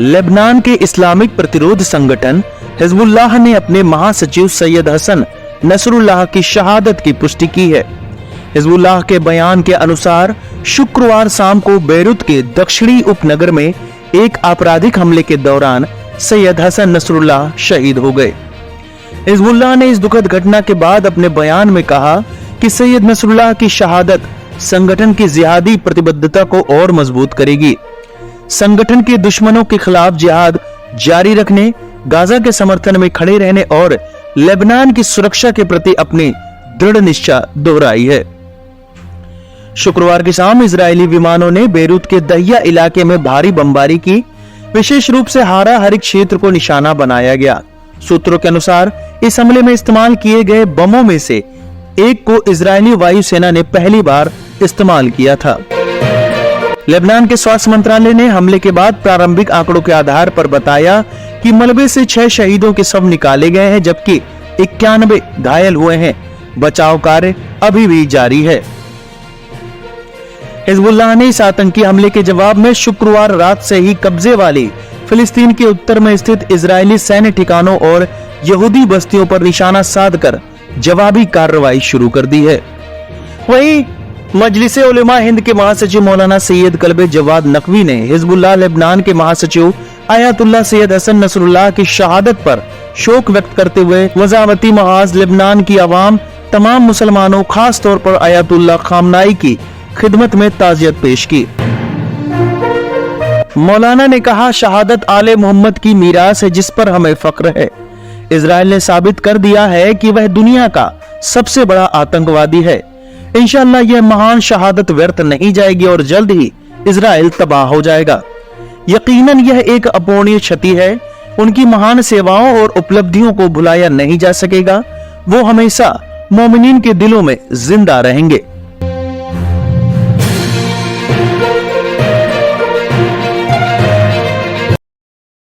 Lebanon के Islamic प्रतिरोध संगठन हिजबुल्लाह ने अपने महासचिव सैयद हसन नसरुल्लाह की शहादत की पुष्टि की है। हिजबुल्लाह के बयान के अनुसार शुक्रवार शाम को बेरूत के दक्षिणी उपनगर में एक आपराधिक हमले के दौरान सैयद हसन नसरुल्लाह शहीद हो गए। हिजबुल्लाह ने इस दुखद घटना के बाद अपने बयान में कहा कि सैयद नसरुल्लाह की शहादत संगठन की जिहादी प्रतिबद्धता को और मजबूत करेगी। संगठन के दुश्मनों के खिलाफ जिहाद जारी रखने, गाजा के समर्थन में खड़े रहने और लेबनान की सुरक्षा के प्रति अपनी दृढ़ निष्ठा दोहराई है। शुक्रवार की शाम इजरायली विमानों ने बेरूत के दहिया इलाके में भारी बमबारी की। विशेष रूप से हारा हरिक क्षेत्र को निशाना बनाया गया। सूत्रों के अनुसार इस हमले में इस्तेमाल किए गए बमों में से एक को इजरायली वायुसेना ने पहली बार इस्तेमाल किया था। लेबनान के स्वास्थ्य मंत्रालय ने हमले के बाद प्रारंभिक आंकड़ों के आधार पर बताया कि मलबे से 6 शहीदों के शव निकाले गए हैं, जबकि 91 घायल हुए हैं। बचाव कार्य अभी भी जारी है। हिजबुल्लाह ने इस आतंकी हमले के जवाब में शुक्रवार रात से ही कब्जे वाली फिलिस्तीन के उत्तर में स्थित इजरायली सैन्य ठिकानों और यहूदी बस्तियों पर निशाना साधकर जवाबी कार्रवाई शुरू कर दी है। वहीं मजलिसे उलेमा हिंद के महासचिव मौलाना सैयद कल्बे जवाद नकवी ने हिजबुल्लाह लेबनान के महासचिव आयतुल्लाह सैयद हसन नसरुल्लाह की शहादत पर शोक व्यक्त करते हुए वजामती महाज लेबनान की आवाम, तमाम मुसलमानों, खास तौर पर आयतुल्लाह खामनाई की खिदमत में ताजियत पेश की। मौलाना ने कहा, शहादत आले मोहम्मद की मीरास है जिस पर हमें फख्र है। इजराइल ने साबित कर दिया है कि वह दुनिया का सबसे बड़ा आतंकवादी है। इंशाअल्लाह यह महान शहादत व्यर्थ नहीं जाएगी और जल्द ही इजराइल तबाह हो जाएगा। यकीनन यह एक अपूर्णीय क्षति है। उनकी महान सेवाओं और उपलब्धियों को भुलाया नहीं जा सकेगा। वो हमेशा मोमिनीन के दिलों में जिंदा रहेंगे।